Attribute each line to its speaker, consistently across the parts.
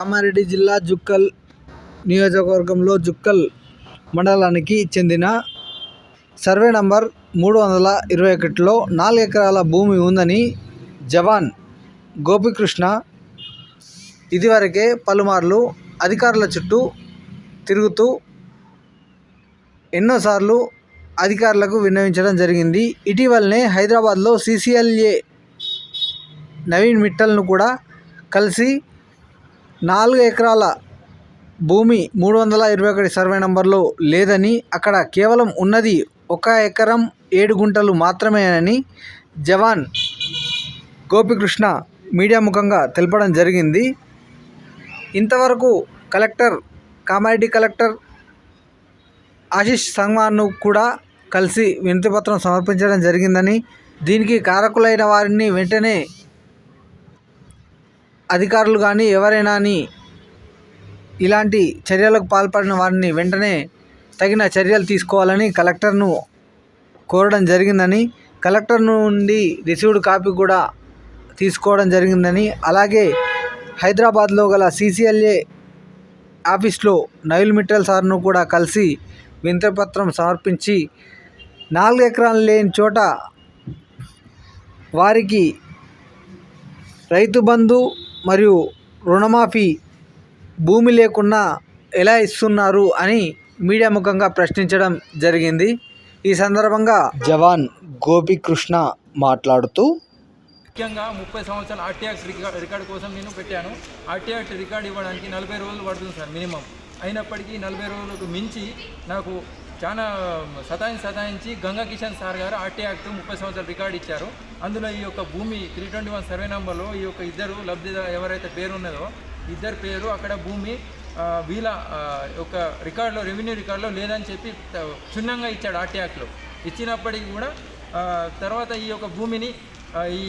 Speaker 1: కామారెడ్డి జిల్లా జుక్కల్ నియోజకవర్గంలో జుక్కల్ మండలానికి చెందిన సర్వే నంబర్ 321లో 4 ఎకరాల భూమి ఉందని జవాన్ గోపికృష్ణ ఇదివరకే పలుమార్లు అధికారుల చుట్టూ తిరుగుతూ ఎన్నోసార్లు అధికారులకు విన్నవించడం జరిగింది. ఇటీవలనే హైదరాబాద్లో CCLA నవీన్ మిట్టల్ను కూడా కలిసి 4 ఎకరాల భూమి 321 సర్వే నంబర్లో లేదని, అక్కడ కేవలం ఉన్నది 1 ఎకరం 7 గుంటలు మాత్రమేనని జవాన్ గోపికృష్ణ మీడియా ముఖంగా తెలపడం జరిగింది. ఇంతవరకు కామారెడ్డి కలెక్టర్ ఆశీష్ సంగ్మాను కూడా కలిసి వినతిపత్రం సమర్పించడం జరిగిందని, దీనికి కారకులైన వారిని వెంటనే అధికారులు కానీ ఎవరైనా ఇలాంటి చర్యలకు పాల్పడిన వారిని వెంటనే తగిన చర్యలు తీసుకోవాలని కలెక్టర్ను కోరడం జరిగిందని, కలెక్టర్ నుండి రిసీవ్డ్ కాపీ కూడా తీసుకోవడం జరిగిందని, అలాగే హైదరాబాద్లో గల CCLA ఆఫీస్లో నవీన్ మిట్టల్ సార్ను కూడా కలిసి వినతిపత్రం సమర్పించి 4 ఎకరాలు లేని చోట వారికి రైతు బంధు మరియు రుణమాఫీ భూమి లేకున్నా ఎలా ఇస్తున్నారు అని మీడియా ముఖంగా ప్రశ్నించడం జరిగింది. ఈ సందర్భంగా జవాన్ గోపికృష్ణ మాట్లాడుతూ,
Speaker 2: ముఖ్యంగా 30 సంవత్సరాల RT యాక్ట్ రికార్డు కోసం నేను పెట్టాను. RT యాక్ట్ రికార్డు ఇవ్వడానికి 40 రోజులు పడుతుంది సార్ మినిమం. అయినప్పటికీ 40 రోజులకు మించి నాకు చాలా సతాయించి గంగా కిషన్ సార్ గారు RT యాక్ట్ 30 సంవత్సరాల రికార్డు ఇచ్చారు. అందులో ఈ యొక్క భూమి 321 సర్వే నెంబర్లో ఈ యొక్క ఇద్దరు లబ్ధిదారు ఎవరైతే పేరు ఉన్నదో ఇద్దరు పేరు అక్కడ భూమి వీళ్ళ యొక్క రికార్డులో రెవెన్యూ రికార్డులో లేదని చెప్పి క్షుణ్ణంగా ఇచ్చాడు RT యాక్ట్లో. ఇచ్చినప్పటికీ కూడా తర్వాత ఈ యొక్క భూమిని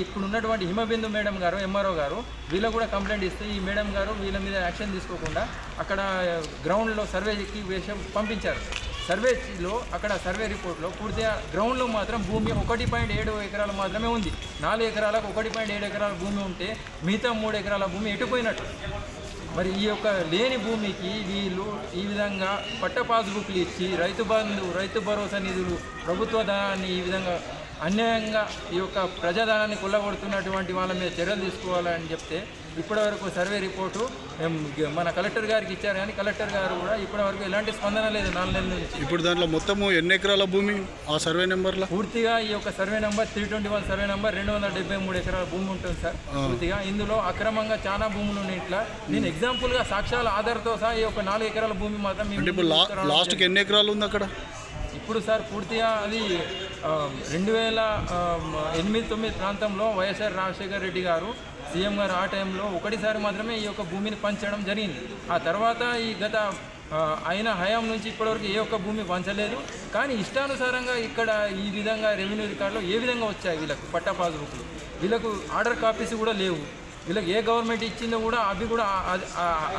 Speaker 2: ఇప్పుడు ఉన్నటువంటి హిమబిందు మేడం గారు MRO గారు వీళ్ళకు కూడా కంప్లైంట్ ఇస్తే ఈ మేడం గారు వీళ్ళ మీద యాక్షన్ తీసుకోకుండా అక్కడ గ్రౌండ్లో సర్వేకి పంపించారు. సర్వేలో అక్కడ సర్వే రిపోర్ట్లో పూర్తిగా గ్రౌండ్లో మాత్రం భూమి 1.7 ఎకరాలు మాత్రమే ఉంది. 4 ఎకరాలకు 1.7 ఎకరాల భూమి ఉంటే మిగతా 3 ఎకరాల భూమి ఎటుపోయినట్టు. మరి ఈ యొక్క లేని భూమికి వీళ్ళు ఈ విధంగా పట్ట పాస్బుక్లు ఇచ్చి రైతు బంధు రైతు భరోసా నిధులు ప్రభుత్వ ధనాన్ని ఈ విధంగా అన్యాయంగా ఈ యొక్క ప్రజాధనాన్ని కొల్లగొడుతున్నటువంటి వాళ్ళ మీద చర్యలు తీసుకోవాలని చెప్తే ఇప్పటివరకు సర్వే రిపోర్టు మన కలెక్టర్ గారికి ఇచ్చారు, కానీ కలెక్టర్ గారు కూడా ఇప్పటివరకు ఎలాంటి స్పందన లేదు 4 నెలల నుంచి.
Speaker 3: ఇప్పుడు దాంట్లో మొత్తము ఎన్ని ఎకరాల భూమి ఆ సర్వే నెంబర్లో?
Speaker 2: పూర్తిగా ఈ యొక్క సర్వే నెంబర్ 321 సర్వే నెంబర్ 273 ఎకరాల భూమి ఉంటుంది సార్. పూర్తిగా ఇందులో అక్రమంగా చాలా భూములు ఉన్నాయి. ఇట్లా నేను ఎగ్జాంపుల్గా సాక్ష్యాల ఆధారంతో సహా ఈ యొక్క 4 ఎకరాల భూమి మాత్రం
Speaker 3: లాస్ట్కి ఎన్ని ఎకరాలు ఉంది అక్కడ
Speaker 2: ఇప్పుడు సార్? పూర్తిగా అది 2008-9 ప్రాంతంలో వైఎస్ఆర్ రాజశేఖర రెడ్డి గారు సీఎం గారు ఆ టైంలో ఒకటిసారి మాత్రమే ఈ యొక్క భూమిని పంచడం జరిగింది. ఆ తర్వాత ఈ గత ఆయన హయాం నుంచి ఇప్పటివరకు ఏ ఒక్క భూమి పంచలేదు. కానీ ఇష్టానుసారంగా ఇక్కడ ఈ విధంగా రెవెన్యూ రికార్డులో ఏ విధంగా వచ్చాయి వీళ్ళకు పట్టా పాస్బుక్లు, వీళ్ళకు ఆర్డర్ కాపీస్ కూడా లేవు. వీళ్ళకి ఏ గవర్నమెంట్ ఇచ్చిందో కూడా అవి కూడా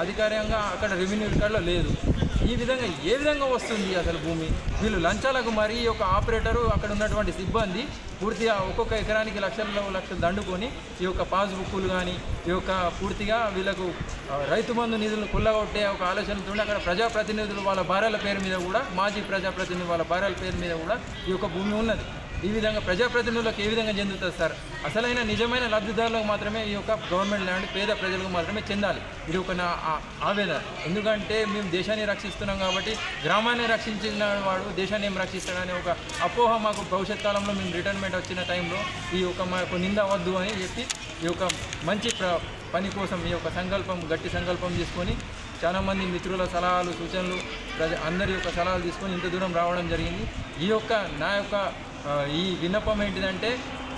Speaker 2: అధికారికంగా అక్కడ రెవెన్యూ రికార్డులో లేదు. ఈ విధంగా ఏ విధంగా వస్తుంది అసలు భూమి? వీళ్ళు లంచాలకు మరి ఈ యొక్క ఆపరేటరు అక్కడ ఉన్నటువంటి సిబ్బంది పూర్తిగా ఒక్కొక్క ఎకరానికి లక్షలు దండుకొని ఈ యొక్క పాస్బుక్లు కానీ ఈ యొక్క పూర్తిగా వీళ్ళకు రైతు బంధు నిధులను కొల్లగొట్టే ఒక ఆలోచనతో అక్కడ ప్రజాప్రతినిధులు వాళ్ళ భార్యల పేరు మీద కూడా మాజీ ప్రజాప్రతినిధులు వాళ్ళ భార్యల పేరు మీద కూడా ఈ యొక్క భూమి ఉన్నది. ఈ విధంగా ప్రజాప్రతినిధులకు ఏ విధంగా చెందుతుంది సార్? అసలైన నిజమైన లబ్ధిదారులకు మాత్రమే ఈ యొక్క గవర్నమెంట్ ల్యాండ్ పేద ప్రజలకు మాత్రమే చెందాలి. ఇది ఒక నా ఆవేదన. ఎందుకంటే మేము దేశాన్ని రక్షిస్తున్నాం కాబట్టి గ్రామాన్ని రక్షించిన వాడు దేశాన్ని ఏం రక్షిస్తాడని ఒక అపోహ మాకు భవిష్యత్ కాలంలో మేము రిటైర్మెంట్ వచ్చిన టైంలో ఈ యొక్క మాకు నింద వద్దు అని చెప్పి ఈ యొక్క మంచి పని కోసం ఈ యొక్క గట్టి సంకల్పం తీసుకొని చాలామంది మిత్రుల సలహాలు సూచనలు అందరి యొక్క సలహాలు తీసుకొని ఇంత దూరం రావడం జరిగింది. నా యొక్క ఈ విన్నపం ఏంటిదంటే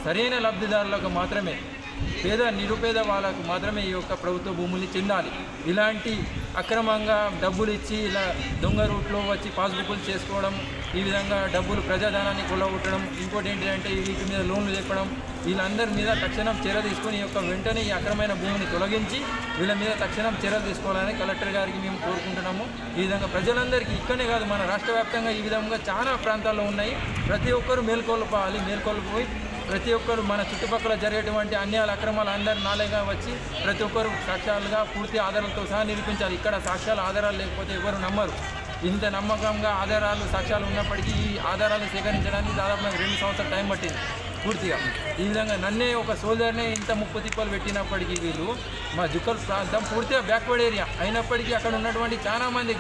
Speaker 2: సరైన లబ్ధిదారులకు మాత్రమే, నిరుపేద వాళ్ళకు మాత్రమే ఈ యొక్క ప్రభుత్వ భూముల్ని చెందాలి. ఇలాంటి అక్రమంగా డబ్బులు ఇచ్చి ఇలా దొంగ రూట్లో వచ్చి పాస్బుక్లు చేసుకోవడం, ఈ విధంగా డబ్బులు ప్రజాధనాన్ని కొల్లగొట్టడం, ఇంకోటి ఏంటంటే వీటి మీద లోన్లు చెప్పడం, వీళ్ళందరి మీద తక్షణం చర్య తీసుకొని ఈ యొక్క వెంటనే ఈ అక్రమైన భూమిని తొలగించి వీళ్ళ మీద తక్షణం చర్యలు తీసుకోవాలని కలెక్టర్ గారికి మేము కోరుకుంటున్నాము. ఈ విధంగా ప్రజలందరికీ ఇక్కడనే కాదు మన రాష్ట్ర వ్యాప్తంగా ఈ విధంగా చాలా ప్రాంతాల్లో ఉన్నాయి. ప్రతి ఒక్కరూ మేల్కొల్పోయి ప్రతి ఒక్కరు మన చుట్టుపక్కల జరిగేటువంటి అన్యాయాలు అక్రమాలు అందరు నాలేగా వచ్చి ప్రతి ఒక్కరు సాక్ష్యాలుగా పూర్తి ఆధారాలతో సహా నిరూపించాలి. ఇక్కడ సాక్ష్యాలు ఆధారాలు లేకపోతే ఎవరు నమ్మరు. ఇంత నమ్మకంగా ఆధారాలు సాక్ష్యాలు ఉన్నప్పటికీ ఈ ఆధారాలు సేకరించడానికి దాదాపు నాకు 2 సంవత్సరాలు టైం పట్టింది పూర్తిగా. ఈ విధంగా నన్నే ఒక సోల్జర్నే ఇంత ముప్పు తిప్పలు పెట్టినప్పటికీ వీళ్ళు మా జుక్కల్ ప్రాంతం పూర్తిగా బ్యాక్వర్డ్ ఏరియా అయినప్పటికీ అక్కడ ఉన్నటువంటి చాలామంది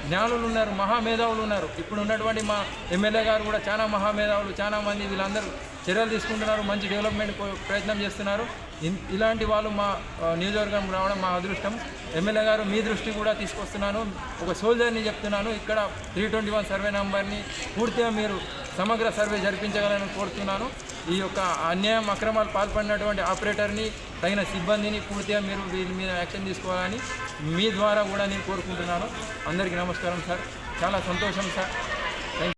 Speaker 2: జ్ఞానులు ఉన్నారు, మహామేధావులు ఉన్నారు. ఇప్పుడు ఉన్నటువంటి మా ఎమ్మెల్యే గారు కూడా చాలా మహామేధావులు, చాలామంది వీళ్ళందరూ చర్యలు తీసుకుంటున్నారు, మంచి డెవలప్మెంట్ ప్రయత్నం చేస్తున్నారు. ఇలాంటి వాళ్ళు మా నియోజకవర్గం రావడం మా అదృష్టం. ఎమ్మెల్యే గారు మీ దృష్టి కూడా తీసుకొస్తున్నాను. ఒక సోల్జర్ని చెప్తున్నాను, ఇక్కడ 321 సర్వే నెంబర్ని పూర్తిగా మీరు సమగ్ర సర్వే జరిపించగలని కోరుతున్నాను. ఈ యొక్క అన్యాయం అక్రమాలు పాల్పడినటువంటి ఆపరేటర్ని తగిన సిబ్బందిని పూర్తిగా మీరు వీరి మీద యాక్షన్ తీసుకోవాలని మీ ద్వారా కూడా నేను కోరుకుంటున్నాను. అందరికీ నమస్కారం సార్, చాలా సంతోషం సార్.